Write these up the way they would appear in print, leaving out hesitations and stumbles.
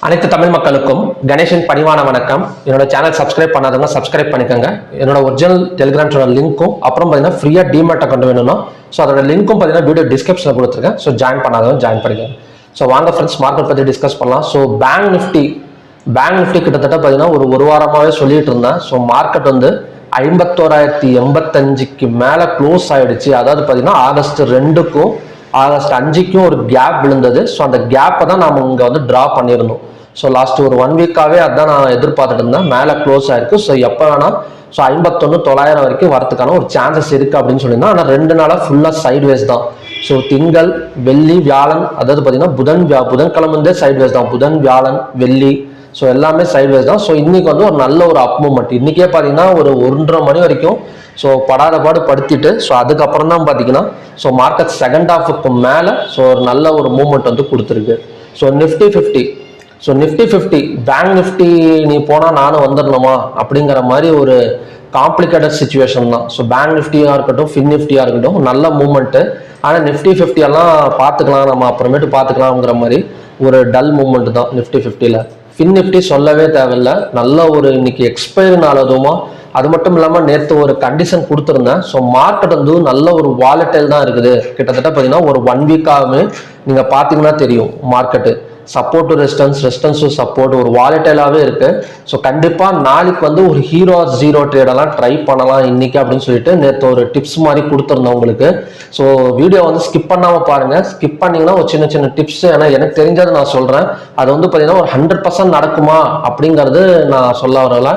அனைத்து தமிழ் மக்களுக்கும் கணேஷின் பணிவான வணக்கம். என்னோட சேனல் சப்ஸ்கிரைப் பண்ணாதவங்க சப்ஸ்கிரைப் பண்ணிக்கோங்க. என்னோட ஒரிஜினல் டெலிகிராம் சேனல் லிங்க்கும் அப்புறம் பார்த்தீங்கன்னா ஃப்ரீயாக டிமேட் அக்கௌண்ட் வேணும்னா அதோட லிங்க்கும் பார்த்தீங்கன்னா வீடியோ டிஸ்கிரிப்ஷனில் கொடுத்துருக்கேன். ஜாயின் பண்ணாதவங்க ஜாயின் பண்ணிக்கோங்க. வாங்க ஃப்ரெண்ட்ஸ், மார்க்கெட் பற்றி டிஸ்கஸ் பண்ணலாம். பேங்க் நிஃப்டி கிட்டத்தட்ட பார்த்தீங்கன்னா ஒரு வாரமாகவே சொல்லிட்டு இருந்தேன். மார்க்கெட் வந்து 51,085க்கு மேலே க்ளோஸ் ஆயிடுச்சு. அதாவது பார்த்தீங்கன்னா ஆகஸ்ட் 2க்கும் ஆகஸ்ட் 5க்கும் ஒரு கேப் விழுந்தது. அந்த கேப்பை தான் நாம் இங்கே வந்து ட்ரா பண்ணியிருந்தோம். லாஸ்ட் ஒரு 1 வீக்காகவே அதான் நான் எதிர்பார்த்துட்டு இருந்தேன். மேலே க்ளோஸ் ஆயிருக்கு. எப்போ வேணால் 51,900 வரைக்கும் வரதுக்கான ஒரு சான்சஸ் இருக்குது அப்படின்னு சொல்லியிருந்தேன். ஆனால் 2 நாளாக ஃபுல்லாக சைட்வேஸ் தான். திங்கள், வெள்ளி, வியாழன், அதாவது பார்த்தீங்கன்னா புதன்கிழமை இருந்தே சைட்வேஸ் தான். புதன், வியாழன், வெள்ளி எல்லாமே சைட்வேஸ் தான். இன்னைக்கு வந்து ஒரு நல்ல ஒரு அப் மூவ்மெண்ட். இன்றைக்கே பார்த்தீங்கன்னா ஒரு 1:30 மணி வரைக்கும் படாத பாடு படுத்திட்டு அதுக்கப்புறம் தான் பார்த்தீங்கன்னா மார்க்கெட் செகண்ட் ஹாஃபுக்கு மேலே ஒரு நல்ல ஒரு மூவ்மெண்ட் வந்து கொடுத்துருக்கு. நிஃப்டி 50 நிஃப்டி 50 பேங்க் நிஃப்டி நீ போனால் நானும் வந்துடணுமா அப்படிங்கிற மாதிரி ஒரு காம்ப்ளிகேட்டட் சுச்சுவேஷன் தான். பேங்க் நிஃப்டியாக இருக்கட்டும், ஃபின் நிஃப்டியாக இருக்கட்டும், நல்ல மூவ்மெண்ட்டு. ஆனால் நிஃப்டி 50 எல்லாம் பார்த்துக்கலாம், நம்ம அப்புறமேட்டு பார்த்துக்கலாம்ங்கிற மாதிரி ஒரு டல் மூவ்மெண்ட் தான் நிஃப்டி 50ல். ஃபின் நிஃப்டி சொல்லவே தேவையில்லை. நல்ல ஒரு இன்னைக்கு எக்ஸ்பைரி நாள் அதுவுமா. அது மட்டும் இல்லாமல் நேற்று ஒரு கண்டிஷன் கொடுத்துருந்தேன். மார்க்கெட் வந்து நல்ல ஒரு வாலட்டைல் தான் இருக்குது. கிட்டத்தட்ட பார்த்தீங்கன்னா ஒரு 1 வீக்காகவே நீங்கள் பார்த்தீங்கன்னா தெரியும் market support to resistance to support ஒரு வாலட்டைலாகவே இருக்கு. கண்டிப்பாக நாளைக்கு வந்து ஒரு ஹீரோ ஜீரோ ட்ரேடெல்லாம் ட்ரை பண்ணலாம் இன்னைக்கு அப்படின்னு சொல்லிட்டு நேற்று ஒரு டிப்ஸ் மாதிரி கொடுத்துருந்தேன் உங்களுக்கு. வீடியோ வந்து ஸ்கிப் பண்ணாமல் பாருங்க. ஸ்கிப் பண்ணீங்கன்னா ஒரு சின்ன சின்ன டிப்ஸ், ஏன்னா எனக்கு தெரிஞ்சது நான் சொல்கிறேன். அது வந்து பார்த்தீங்கன்னா ஒரு 100% நடக்குமா அப்படிங்கிறது நான் சொல்ல வரல.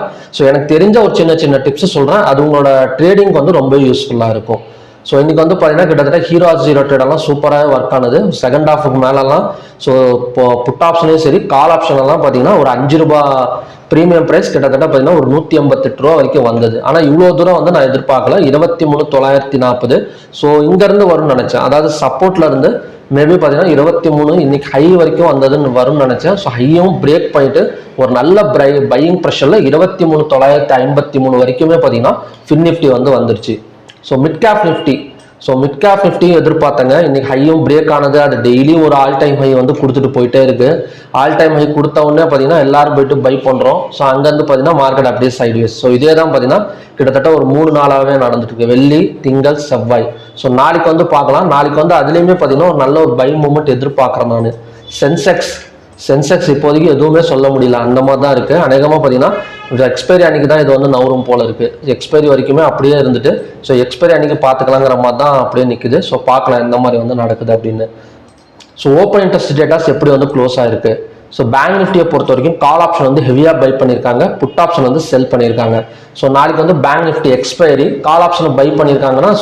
எனக்கு தெரிஞ்ச ஒரு சின்ன சின்ன டிப்ஸ் சொல்கிறேன். அது உங்களோட ட்ரேடிங் வந்து ரொம்ப யூஸ்ஃபுல்லாக இருக்கும். இன்னைக்கு வந்து பார்த்தீங்கன்னா கிட்டத்தட்ட ஹீரோ ஜீரோ ட்ரேடெல்லாம் சூப்பராக ஒர்க் ஆனது. செகண்ட் ஹாஃபுக்கு மேலெல்லாம் இப்போ புட் ஆப்ஷனையும் சரி கால் ஆப்ஷனெல்லாம் பார்த்தீங்கன்னா ஒரு 5 ரூபாய் ப்ரீமியம் ப்ரைஸ் கிட்டத்தட்ட பார்த்தீங்கன்னா ஒரு 188 ரூபா வரைக்கும் வந்தது. ஆனால் இவ்வளோ தூரம் வந்து நான் எதிர்பார்க்கல. 23,940 இங்கேருந்து வரும்னு நினச்சேன். அதாவது சப்போர்ட்ல இருந்து மேபி பார்த்தீங்கன்னா 23 இன்னைக்கு ஹை வரைக்கும் வந்ததுன்னு வரும்னு நினச்சேன். ஹையும் பிரேக் பண்ணிட்டு ஒரு நல்ல பையிங் ப்ரெஷரில் 23,953 வரைக்குமே பார்த்தீங்கன்னா ஃபின் நிஃப்டி வந்து வந்துருச்சு. மிட் கேப் நிஃப்டியும் எதிர்பார்த்தங்க. இன்னைக்கு ஹையும் பிரேக் ஆனது. அது டெய்லி ஒரு ஆல் டைம் ஹை வந்து கொடுத்துட்டு போயிட்டே இருக்கு. ஆல் டைம் ஹை கொடுத்த உடனே பார்த்தீங்கன்னா எல்லாரும் போயிட்டு பை பண்ணுறோம். அங்கேருந்து பார்த்தீங்கன்னா மார்க்கெட் அப்படியே சைட்வேஸ். இதே தான் பார்த்தீங்கன்னா கிட்டத்தட்ட ஒரு 3 நாளாகவே நடந்துட்டு இருக்கு. வெள்ளி, திங்கள், செவ்வாய். நாளைக்கு வந்து பார்க்கலாம். நாளைக்கு வந்து அதுலேயுமே பார்த்தீங்கன்னா ஒரு நல்ல ஒரு பை மூமெண்ட் எதிர்பார்க்குறேன் நான். சென்செக்ஸ் இப்போதைக்கு எதுவுமே சொல்ல முடியல, அந்த மாதிரி தான் இருக்குது. அநேகமாக பார்த்தீங்கன்னா எக்ஸ்பைரி அன்னைக்கு தான் இது வந்து நவரும் போல இருக்குது. எக்ஸ்பைரி வரைக்குமே அப்படியே இருந்துட்டு எக்ஸ்பைரி அன்னைக்கு பார்த்துக்கலாங்கிற மாதிரி தான் அப்படியே நிற்குது. பார்க்கலாம் எந்த மாதிரி வந்து நடக்குது அப்படின்னு. ஓப்பன் இன்ட்ரெஸ்ட் டேட்டாஸ் எப்படி வந்து க்ளோஸ் ஆயிருக்கு. பேங்க் நிஃப்டியை பொறுத்த வரைக்கும் கால் ஆப்ஷன் வந்து ஹெவியாக பை பண்ணியிருக்காங்க, புட் ஆப்ஷன் வந்து செல் பண்ணியிருக்காங்க. நாளைக்கு வந்து பேங்க் நிஃப்டி எக்ஸ்பைரி, கால் ஆப்ஷனை பை பண்ணியிருக்காங்கன்னா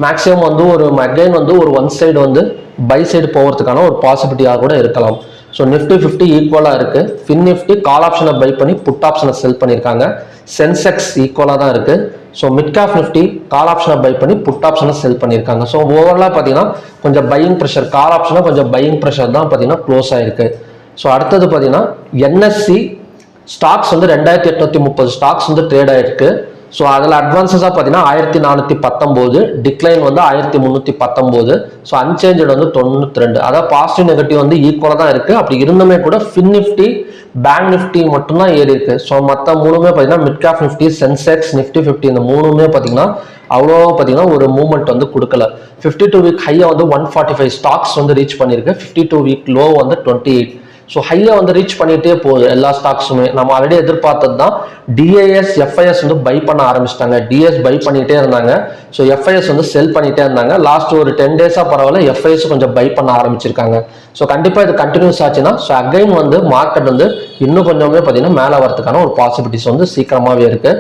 மேக்ஸிமம் வந்து ஒரு அகைன் வந்து ஒரு ஒன் சைடு வந்து பை சைடு போகிறதுக்கான ஒரு பாசிபிலிட்டியாக கூட இருக்கலாம். நிஃப்டி 50 ஈக்குவலாக இருக்கு. ஃபின் நிஃப்டி கால் ஆப்ஷனை பை பண்ணி புட் ஆப்ஷனை செல் பண்ணியிருக்காங்க. சென்செக்ஸ் ஈக்குவலாக தான் இருக்கு. மிட் கேப் நிஃப்டி கால் ஆப்ஷனை பை பண்ணி புட் ஆப்ஷனை செல் பண்ணியிருக்காங்க. ஓவராலாக பார்த்தீங்கன்னா கொஞ்சம் பையிங் ப்ரெஷர், கால் ஆப்ஷனை கொஞ்சம் பையிங் ப்ரெஷர் தான் பார்த்தீங்கன்னா க்ளோஸ் ஆயிருக்கு. அடுத்தது பார்த்தீங்கன்னா என்எஸ்சி ஸ்டாக்ஸ் வந்து 2830 ஸ்டாக்ஸ் வந்து ட்ரேட் ஆயிருக்கு. அதில் அட்வான்ஸஸாக பார்த்தீங்கன்னா 1419, டிக்ளைன் வந்து 1319, அன்சேஞ்சட் வந்து 92. அதாவது பாசிட்டிவ் நெகட்டிவ் வந்து ஈக்குவலாக தான் இருக்குது. அப்படி இருந்துமே கூட ஃபின் நிஃப்டி, பேங்க் நிஃப்டி மட்டும்தான் ஏறி இருக்கு. மற்ற மூணுமே பார்த்தீங்கன்னா mid cap Nifty, Sensex, Nifty 50 இந்த மூணுமே பார்த்தீங்கன்னா அவ்வளோ பார்த்தீங்கன்னா ஒரு மூவ்மெண்ட் வந்து கொடுக்கல. 52 வீக் ஹையை வந்து 145 ஸ்டாக்ஸ் வந்து ரீச் பண்ணியிருக்கு. 52 வீக் லோ வந்து 28. ஹையை வந்து ரீச் பண்ணிட்டே போகுது எல்லா ஸ்டாக்ஸுமே. நம்ம ஆல்ரெடி எதிர்பார்த்தது தான். டிஏஎஸ், எஃப்ஐஎஸ் வந்து பை பண்ண ஆரம்பிச்சிட்டாங்க. டிஎஸ் பை பண்ணிட்டே இருந்தாங்க. எஃப்ஐஎஸ் வந்து செல் பண்ணிட்டே இருந்தாங்க. லாஸ்ட் ஒரு 10 டேஸாக பரவாயில்ல, எஃப்ஐஎஸ் கொஞ்சம் பை பண்ண ஆரம்பிச்சிருக்காங்க. கண்டிப்பாக இது கண்டினியூஸ் ஆச்சுன்னா அகைன் வந்து மார்க்கெட் வந்து இன்னும் கொஞ்சமே பார்த்தீங்கன்னா மேலே வரதுக்கான ஒரு பாசிபிலிட்டிஸ் வந்து சீக்கிரமாகவே இருக்கு.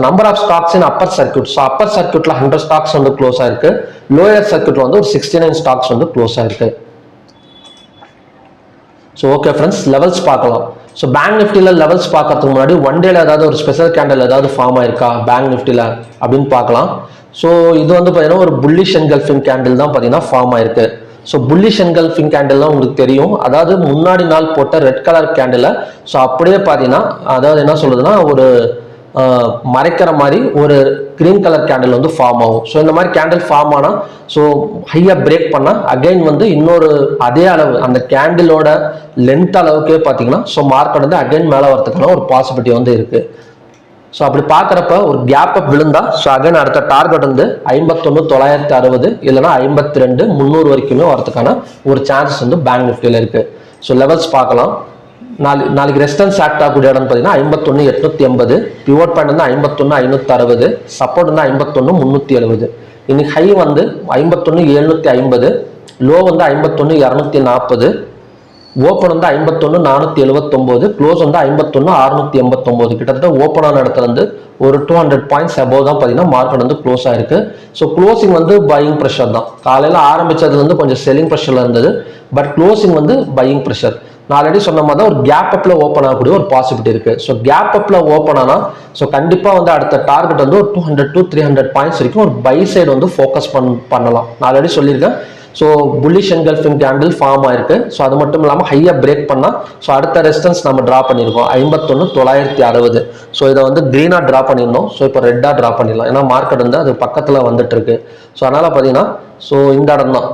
Number of stocks in upper circuit. Upper சர்க்யூட்ல 100 ஸ்டாக்ஸ் வந்து க்ளோஸ் ஆயிருக்கு. லோயர் சர்க்யூட்ல வந்து ஒரு 69 ஸ்டாக்ஸ் வந்து க்ளோஸ் ஆயிருக்கு. ஓகே ஃப்ரெண்ட்ஸ், லெவல்ஸ் பார்க்கலாம். பேங்க் நிஃப்டியில் லெவல்ஸ் பார்க்கறதுக்கு முன்னாடி ஒன் டேல ஏதாவது ஒரு ஸ்பெஷல் கேண்டில் ஏதாவது ஃபார்ம் ஆயிருக்கா பேங்க் நிஃப்டியில் அப்படின்னு பார்க்கலாம். இது வந்து பார்த்தீங்கன்னா ஒரு புல்லிஷ் என்கல்ஃபிங் கேண்டில் தான் பார்த்தீங்கன்னா ஃபார்ம் ஆயிருக்கு. புல்லிஷ் என்கல்ஃபிங் கேண்டில் தான் உங்களுக்கு தெரியும். அதாவது முன்னாடி நாள் போட்ட ரெட் கலர் கேண்டில் அப்படியே பார்த்தீங்கன்னா அதாவது என்ன சொல்லுதுன்னா ஒரு மறைக்கிற மாதிரி ஒரு கிரீன் கலர் கேண்டில் வந்து ஃபார்ம் ஆகும். ஸோ இந்த மாதிரி கேண்டில் ஃபார்ம் ஆனால் ஸோ ஹையாக பிரேக் பண்ணால் அகைன் வந்து இன்னொரு அதே அளவு அந்த கேண்டிலோட லென்த் அளவுக்கே பார்த்தீங்கன்னா ஸோ மார்க்கெட் வந்து அகைன் மேலே வரதுக்கான ஒரு பாசிபிலிட்டி வந்து இருக்குது. ஸோ அப்படி பார்க்குறப்ப ஒரு கேப் அப் விழுந்தா ஸோ அகைன் அடுத்த டார்கெட் வந்து 51,960 இல்லைனா 52,300 வரைக்குமே வரதுக்கான ஒரு சான்சஸ் வந்து பேங்க் நிஃப்டியில் இருக்குது. ஸோ லெவல்ஸ் பார்க்கலாம். நாளைக்கு ரெசிஸ்டன்ஸ் ஆக்ட் ஆகக்கூடிய இடம் பார்த்தீங்கன்னா 51,880, பிவோட் பாயிண்ட் வந்து 51,560, சப்போர்ட் வந்து 51,370. இன்னைக்கு ஹை வந்து 51,750, லோ வந்து 51,240, ஓப்பன் வந்து 51,479, க்ளோஸ் வந்து 51,689. கிட்டத்தட்ட ஓப்பன் ஆன இடத்துல வந்து ஒரு 200 பாயிண்ட்ஸ் அபோவ் தான் பார்த்தீங்கன்னா மார்க்கெட் வந்து க்ளோஸ் ஆயிருக்கு. ஸோ க்ளோசிங் வந்து பையிங் ப்ரெஷர் தான். காலையில் ஆரம்பிச்சதுல இருந்து கொஞ்சம் செல்லிங் ப்ரெஷர்ல இருந்தது, பட் க்ளோசிங் வந்து பையிங் ப்ரெஷர். நான் ஆல்ரெடி சொன்ன மாதிரி தான் ஒரு கேப் அப்ல ஓப்பன் ஆகக்கூடிய ஒரு பாசிபிலிட்டி இருக்கு. ஸோ கேப் அப்ல ஓப்பன் ஆனா ஸோ கண்டிப்பா வந்து அடுத்த டார்கெட் வந்து ஒரு 200 to 300 பாயிண்ட்ஸ் வரைக்கும் ஒரு பை சைடு வந்து ஃபோக்கஸ் பண்ணலாம். நான் ஆல்ரெடி சொல்லியிருக்கேன். So bullish engulfing candle form ஆயிருக்கு. ஸோ அது மட்டும் இல்லாமல் ஹையாக பிரேக் பண்ணால் ஸோ அடுத்த ரெசிஸ்டன்ஸ் நம்ம ட்ரா பண்ணியிருக்கோம் 51,960. ஸோ இதை வந்து க்ரீனாக ட்ரா பண்ணியிருந்தோம். ஸோ இப்போ ரெட்டாக ட்ரா பண்ணிடலாம், ஏன்னா மார்க்கெட் வந்து அது பக்கத்தில் வந்துட்டு இருக்கு. ஸோ அதனால பார்த்தீங்கன்னா ஸோ இந்த இடம் தான்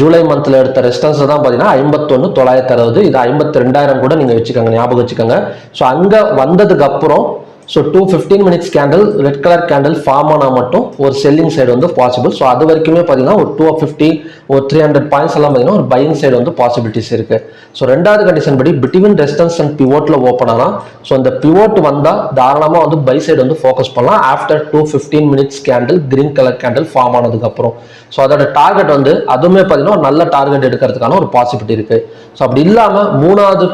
ஜூலை மந்த்ல எடுத்த ரெசிஸ்டன்ஸ் தான் பார்த்தீங்கன்னா 51,960. இது 52,000 கூட நீங்கள் வச்சுக்கோங்க, ஞாபகம் வச்சுக்கோங்க. ஸோ அங்கே வந்ததுக்கு அப்புறம் so 215 minutes candle red colour candle form ஆனால் மட்டும் ஒரு செல்லிங் சைடு வந்து பாசிபிள். ஸோ அது வரைக்குமே பார்த்தீங்கன்னா ஒரு 250 ஒரு 300 பாயிண்ட்ஸ் எல்லாம் பார்த்தீங்கன்னா ஒரு பையிங் சைடு வந்து பாசிபிலிட்டிஸ் இருக்கு. ஸோ ரெண்டாவது கண்டிஷன் படி பிட்வீன் ரெசிஸ்டன்ஸ் அண்ட் பிவோட்ல ஓப்பன் ஆனால் ஸோ இந்த பிவோட் வந்தால் தாராளமாக வந்து பை சைடு வந்து ஃபோக்கஸ் பண்ணலாம் after 215 minutes candle green colour candle form ஆனதுக்கு அப்புறம். ஸோ அதோட டார்கெட் வந்து அதுவுமே பார்த்தீங்கன்னா ஒரு நல்ல டார்கெட் எடுக்கிறதுக்கான ஒரு பாசிபிலிட்டி இருக்கு. ஸோ அப்படி இல்லாமல் மூணாவது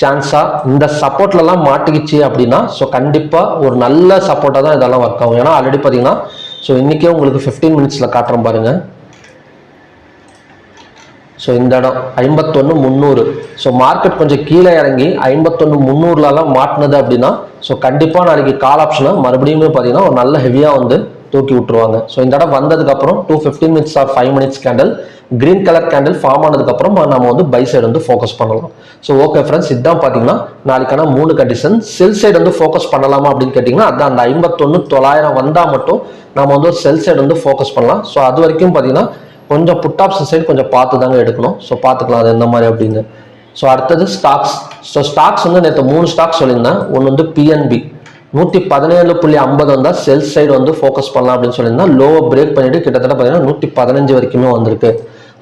சான்ஸா இந்த சப்போர்ட்லாம் மாட்டிக்கிச்சு அப்படின்னா ஸோ கண்டிப்பாக ஒரு நல்ல சப்போர்ட்டாக தான் இதெல்லாம் ஒர்க் ஆகும். ஏன்னா ஆல்ரெடி பார்த்தீங்கன்னா ஸோ இன்னைக்கே உங்களுக்கு 15 மினிட்ஸில் காட்டுறோம் பாருங்க. ஸோ இந்த இடம் 51,300. ஸோ மார்க்கெட் கொஞ்சம் கீழே இறங்கி 51,300லாம் மாட்டினது அப்படின்னா ஸோ கண்டிப்பாக நாளைக்கு கால் ஆப்ஷனை மறுபடியுமே பார்த்தீங்கன்னா ஒரு நல்ல ஹெவியாக வந்து தூக்கி விட்டுருவாங்க. ஸோ இந்த இடம் வந்ததுக்கு அப்புறம் 215 minutes or 5 minutes candle green colour candle form ஆனதுக்கு அப்புறம் நம்ம வந்து பை சைடு வந்து ஃபோக்கஸ் பண்ணலாம். ஸோ ஓகே ஃப்ரெண்ட்ஸ், இதுதான் பார்த்தீங்கன்னா நாளைக்கான 3 கண்டிஷன். செல் சைடு வந்து ஃபோக்கஸ் பண்ணலாமா அப்படின்னு கேட்டிங்கன்னா அதான் அந்த 51,900 வந்தால் மட்டும் நம்ம வந்து ஒரு செல் சைடு வந்து ஃபோக்கஸ் பண்ணலாம். ஸோ அது வரைக்கும் பார்த்தீங்கன்னா கொஞ்சம் புட் ஆப்ஷன் சைடு கொஞ்சம் பார்த்து தாங்க எடுக்கணும். ஸோ பார்த்துக்கலாம் அது எந்த மாதிரி அப்படின்னு. ஸோ அடுத்தது ஸ்டாக்ஸ். ஸோ ஸ்டாக்ஸ் வந்து நேற்று 3 ஸ்டாக்ஸ் சொல்லியிருந்தேன். ஒன்று வந்து பிஎன்பி 117.50 வந்தால் செல் சைடு வந்து ஃபோக்கஸ் பண்ணலாம் அப்படின்னு சொல்லியிருந்தேன். லோவை பிரேக் பண்ணிட்டு கிட்டத்தட்ட பார்த்தீங்கன்னா 115 வரைக்குமே வந்திருக்கு.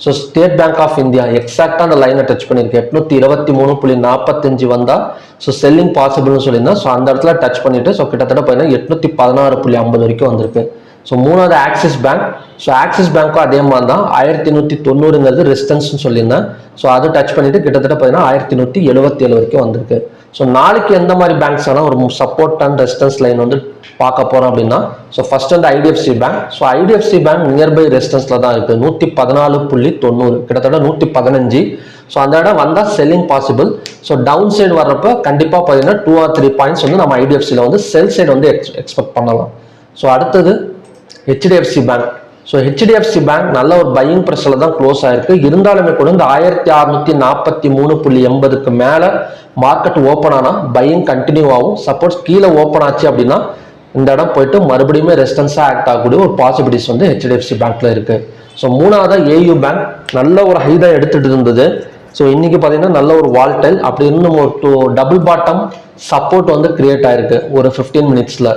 So State Bank of India எக்ஸாக்டாக அந்த லைனை டச் பண்ணியிருக்கு. 823.45 வந்தால் ஸோ செல்லிங் பாசிபிள்னு சொல்லியிருந்தேன். ஸோ அந்த இடத்துல டச் பண்ணிட்டு ஸோ கிட்டத்தட்ட பார்த்தீங்கன்னா 816.50 வரைக்கும் வந்திருக்கு. ஸோ மூணாவது ஆக்சிஸ் பேங்க். ஸோ ஆக்சிஸ் பேங்க்கும் அதே மாதிரி தான் 1190ங்கிறது ரெசிஸ்டன்ஸ்னு சொல்லியிருந்தேன். ஸோ அது டச் பண்ணிட்டு கிட்டத்தட்ட பார்த்தீங்கன்னா 1177 வரைக்கும் வந்திருக்கு. ஸோ நாளைக்கு எந்த மாதிரி பேங்க்ஸ் ஆனால் ஒரு சப்போர்ட் அண்ட் ரெசிஸ்டன்ஸ் லைன் வந்து பார்க்க போறோம் அப்படின்னா ஸோ ஃபர்ஸ்ட் வந்து IDFC bank. So IDFC bank nearby ரெசிஸ்டன்ஸ்ல தான் இருக்கு 114.90, கிட்டத்தட்ட 115. ஸோ அந்த இடம் வந்தால் selling possible. So down side வர்றப்ப கண்டிப்பாக பார்த்தீங்கன்னா 2 or 3 பாயிண்ட்ஸ் வந்து நம்ம ஐடிஎஃப்சியில் வந்து செல் சைடு வந்து எக்ஸ்பெக்ட் பண்ணலாம். ஸோ அடுத்தது HDFC bank. So HDFC bank நல்ல ஒரு பையிங் ப்ரெஷரில் தான் க்ளோஸ் ஆயிருக்கு. இருந்தாலுமே கூட இந்த 1643.80க்கு மேலே மார்க்கெட் ஓப்பன் ஆனால் பையிங் கண்டினியூ ஆகும். சப்போஸ் கீழே ஓப்பன் ஆச்சு அப்படின்னா இந்த இடம் போயிட்டு மறுபடியும் ரெசிஸ்டன்ஸாக ஆக்ட் ஆகக்கூடிய ஒரு பாசிபிலிட்டிஸ் வந்து ஹெச்டிஎஃப்சி பேங்க்ல இருக்கு. ஸோ மூணாவது ஏயு பேங்க் நல்ல ஒரு ஹை தான் எடுத்துட்டு இருந்தது. ஸோ இன்னைக்கு பார்த்தீங்கன்னா நல்ல ஒரு வால்டைல் அப்படி இன்னும் ஒரு டபுள் பாட்டம் சப்போர்ட் வந்து கிரியேட் ஆயிருக்கு ஒரு 15 மினிட்ஸ்ல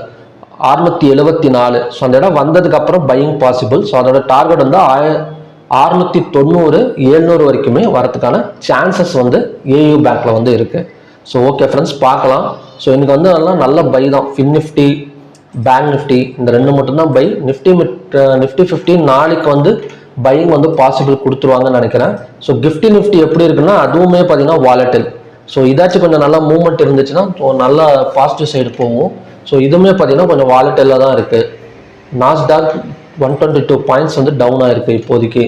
674. ஸோ அந்த இடம் வந்ததுக்கு அப்புறம் பையிங் பாசிபிள். ஸோ அதோட டார்கெட் வந்து 690 700 வரைக்குமே வரதுக்கான சான்சஸ் வந்து ஏயு பேங்க்ல வந்து இருக்கு. ஸோ ஓகே ஃப்ரெண்ட்ஸ், பார்க்கலாம். ஸோ இன்னைக்கு வந்து அதெல்லாம் நல்ல பை தான். ஃபின் நிஃப்டி, பேங்க் நிஃப்டி இந்த ரெண்டு மட்டும் தான் பை. நிஃப்டி 50 நாளைக்கு வந்து பையிங் வந்து பாசிபிள் கொடுத்துருவாங்கன்னு நினைக்கிறேன். ஸோ கிஃப்டி நிஃப்டி எப்படி இருக்குன்னா அதுவுமே பார்த்தீங்கன்னா வாலட்டில். ஸோ இதாச்சும் கொஞ்சம் நல்லா மூவ்மெண்ட் இருந்துச்சுன்னா நல்லா பாசிட்டிவ் சைடு போகும். ஸோ இதுவுமே பார்த்தீங்கன்னா கொஞ்சம் வாலட்டிலாக தான் இருக்கு. நாஸ்டாக் 122 பாயிண்ட்ஸ் வந்து டவுன் ஆயிருக்கு இப்போதைக்கு.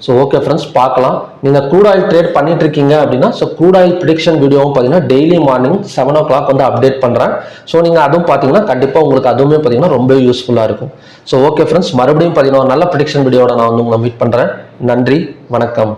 ஸோ ஓகே ஃப்ரெண்ட்ஸ், பார்க்கலாம். நீங்கள் க்ரூட் ஆயில் ட்ரேட் பண்ணிட்டு இருக்கீங்க அப்படின்னா ஸோ க்ரூட் ஆயில் ப்ரிடிக்ஷன் வீடியோவும் பார்த்தீங்கன்னா டெய்லி மார்னிங் 7 o'clock வந்து அப்டேட் பண்ணுறேன். ஸோ நீங்கள் அதுவும் பார்த்தீங்கன்னா கண்டிப்பாக உங்களுக்கு அதுவுமே பார்த்தீங்கன்னா ரொம்ப யூஸ்ஃபுல்லாக இருக்கும். ஸோ ஓகே ஃப்ரெண்ட்ஸ், மறுபடியும் பார்த்தீங்கன்னா நல்ல ப்ரிடிக்ஷன் வீடியோட நான் வந்து உங்களை மீட் பண்ணுறேன். நன்றி, வணக்கம்.